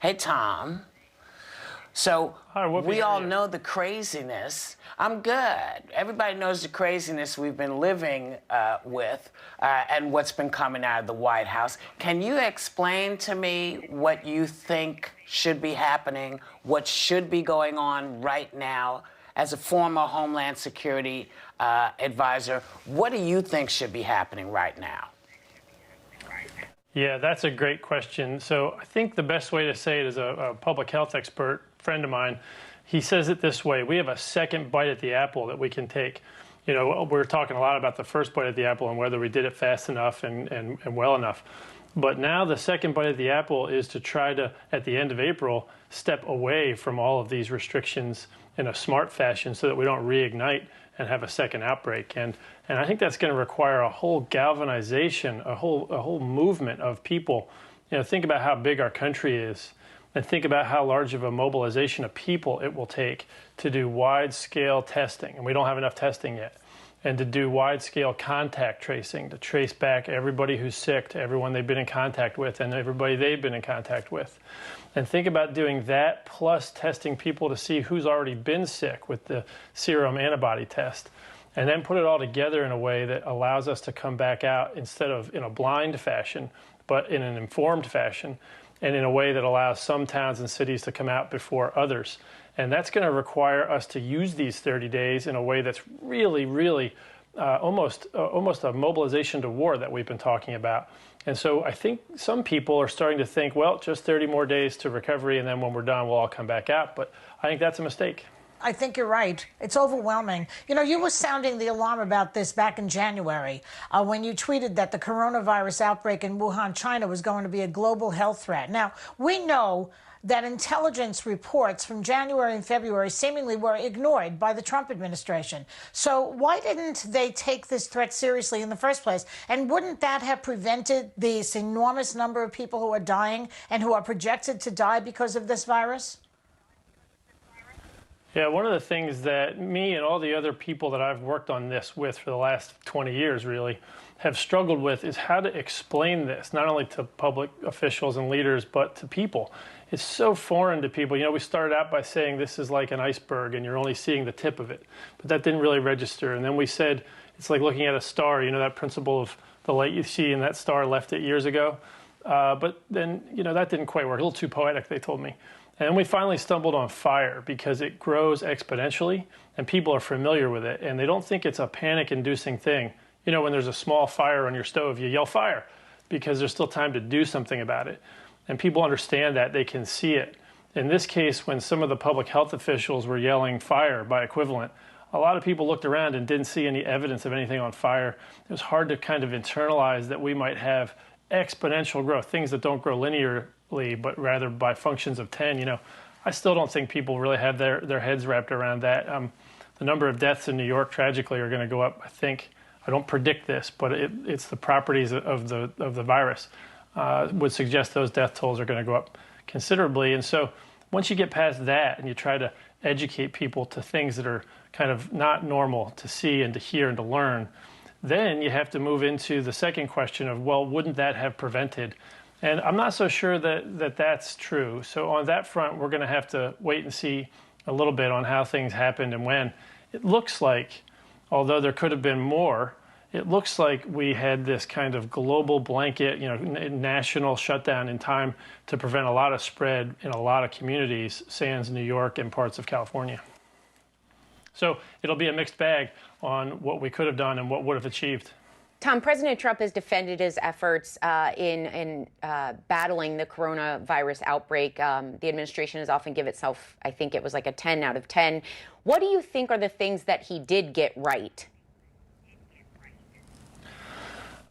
Hey, Tom. So Hi, Whoopi, we how are all you? know the craziness. I'm good. Everybody knows the craziness we've been living with and what's been coming out of the White House. Can you explain to me what you think should be happening, what should be going on right now? As a former Homeland Security advisor, what do you think should be happening right now? Yeah, that's a great question. So I think the best way to say it is a public health expert, friend of mine, he says it this way: we have a second bite at the apple that we can take. You know, we're talking a lot about the first bite at the apple and whether we did it fast enough and well enough. But now the second bite at the apple is to try to, at the end of April, step away from all of these restrictions in a smart fashion so that we don't reignite and have a second outbreak. And I think that's going to require a whole galvanization, a whole movement of people. You know, think about how big our country is, and think about how large of a mobilization of people it will take to do wide-scale testing, and we don't have enough testing yet, and to do wide-scale contact tracing, to trace back everybody who's sick to everyone they've been in contact with and everybody they've been in contact with. And think about doing that plus testing people to see who's already been sick with the serum antibody test, and then put it all together in a way that allows us to come back out instead of in a blind fashion, but in an informed fashion, and in a way that allows some towns and cities to come out before others. And that's going to require us to use these 30 days in a way that's really almost a mobilization to war that we've been talking about. And so I think some people are starting to think, well, just 30 more days to recovery, and then when we're done, we'll all come back out. But I think that's a mistake. I think you're right. It's overwhelming. You know, you were sounding the alarm about this back in January when you tweeted that the coronavirus outbreak in Wuhan, China was going to be a global health threat. Now, we know that intelligence reports from January and February seemingly were ignored by the Trump administration. So why didn't they take this threat seriously in the first place? And wouldn't that have prevented this enormous number of people who are dying and who are projected to die because of this virus? Yeah, one of the things that me and all the other people that I've worked on this with for the last 20 years really have struggled with is how to explain this, not only to public officials and leaders, but to people. It's so foreign to people. You know, we started out by saying this is like an iceberg and you're only seeing the tip of it, but that didn't really register. And then we said it's like looking at a star, you know, that principle of the light you see in that star left it years ago. But then, you know, that didn't quite work. A little too poetic, they told me. And then we finally stumbled on fire because it grows exponentially and people are familiar with it and they don't think it's a panic-inducing thing. You know, when there's a small fire on your stove, you yell fire because there's still time to do something about it. And people understand that, they can see it. In this case, when some of the public health officials were yelling fire by equivalent, a lot of people looked around and didn't see any evidence of anything on fire. It was hard to kind of internalize that we might have exponential growth, things that don't grow linearly, but rather by functions of 10. You know, I still don't think people really have their heads wrapped around that. The number of deaths in New York, tragically, are going to go up, I think. I don't predict this, but it's the properties of the virus would suggest those death tolls are going to go up considerably. And so once you get past that and you try to educate people to things that are kind of not normal to see and to hear and to learn, then you have to move into the second question of, well, wouldn't that have prevented? And I'm not so sure that that's true. So on that front, we're going to have to wait and see a little bit on how things happened and when. It looks like, although there could have been more, it looks like we had this kind of global blanket, you know, national shutdown in time to prevent a lot of spread in a lot of communities, sans New York and parts of California. So it'll be a mixed bag on what we could have done and what would have achieved. Tom, President Trump has defended his efforts in battling the coronavirus outbreak. The administration has often given itself, I think it was like a 10 out of 10. What do you think are the things that he did get right?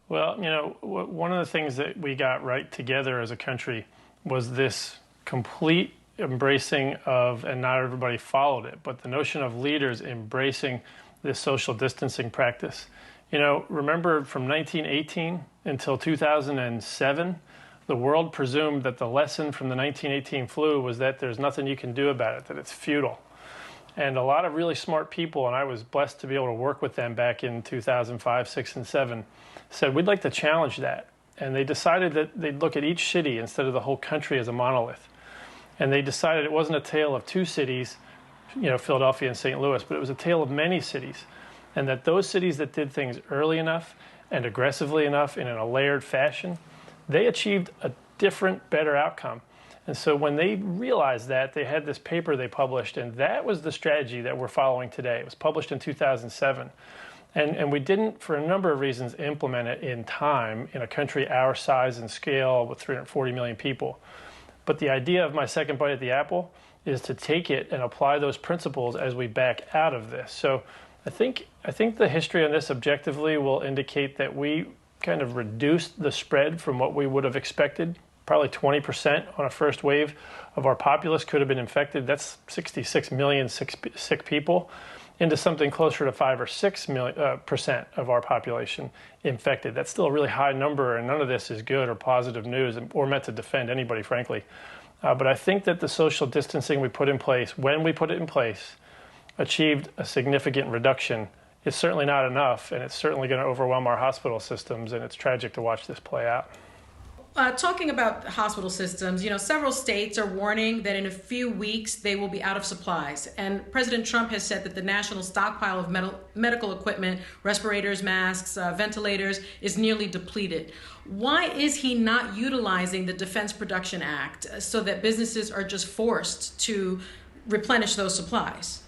Well, you know, one of the things that we got right together as a country was this complete embracing of, and not everybody followed it, but the notion of leaders embracing this social distancing practice. You know, remember from 1918 until 2007, the world presumed that the lesson from the 1918 flu was that there's nothing you can do about it, that it's futile. And a lot of really smart people, and I was blessed to be able to work with them back in 2005, 6, and 7, said, we'd like to challenge that. And they decided that they'd look at each city instead of the whole country as a monolith. And they decided it wasn't a tale of two cities, Philadelphia and St. Louis, but it was a tale of many cities. And that those cities that did things early enough and aggressively enough and in a layered fashion, they achieved a different, better outcome. And so when they realized that, they had this paper they published, and that was the strategy that we're following today. It was published in 2007. And we didn't, for a number of reasons, implement it in time in a country our size and scale with 340 million people. But the idea of my second bite at the apple is to take it and apply those principles as we back out of this. So I think the history on this objectively will indicate that we kind of reduced the spread from what we would have expected. Probably 20% on a first wave of our populace could have been infected. That's 66 million sick people, into something closer to 5 or 6% of our population infected. That's still a really high number, and none of this is good or positive news or meant to defend anybody, frankly. But I think that the social distancing we put in place, when we put it in place, achieved a significant reduction. It's certainly not enough, and it's certainly going to overwhelm our hospital systems, and it's tragic to watch this play out. Talking about hospital systems, several states are warning that in a few weeks they will be out of supplies. And President Trump has said that the national stockpile of medical equipment, respirators, masks, ventilators, is nearly depleted. Why is he not utilizing the Defense Production Act so that businesses are just forced to replenish those supplies?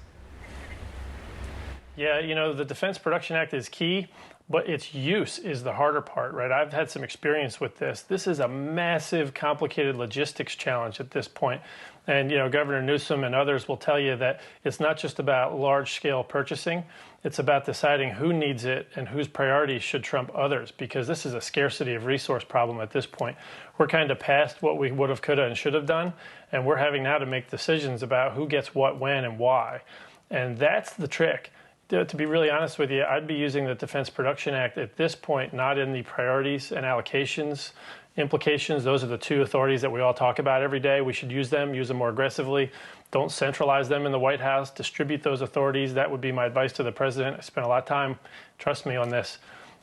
Yeah, the Defense Production Act is key, but its use is the harder part, right? I've had some experience with this. This is a massive, complicated logistics challenge at this point. And, Governor Newsom and others will tell you that it's not just about large-scale purchasing. It's about deciding who needs it and whose priorities should trump others, because this is a scarcity of resource problem at this point. We're kind of past what we would have, could have, and should have done, and we're having now to make decisions about who gets what, when, and why. And that's the trick. To be really honest with you, I'd be using the Defense Production Act at this point, not in the priorities and allocations implications. Those are the two authorities that we all talk about every day. We should use them more aggressively. Don't centralize them in the White House. Distribute those authorities. That would be my advice to the president. I spent a lot of time, trust me, on this.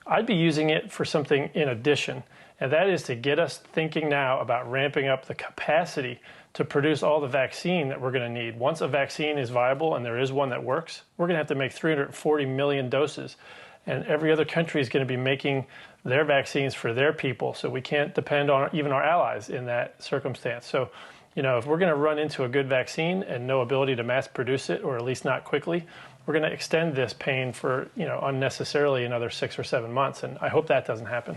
I'd be using it for something in addition, and that is to get us thinking now about ramping up the capacity to produce all the vaccine that we're going to need. Once a vaccine is viable, and there is one that works, we're going to have to make 340 million doses. And every other country is going to be making their vaccines for their people, so we can't depend on even our allies in that circumstance. So, if we're going to run into a good vaccine and no ability to mass produce it, or at least not quickly, we're going to extend this pain for, unnecessarily another 6 or 7 months, and I hope that doesn't happen.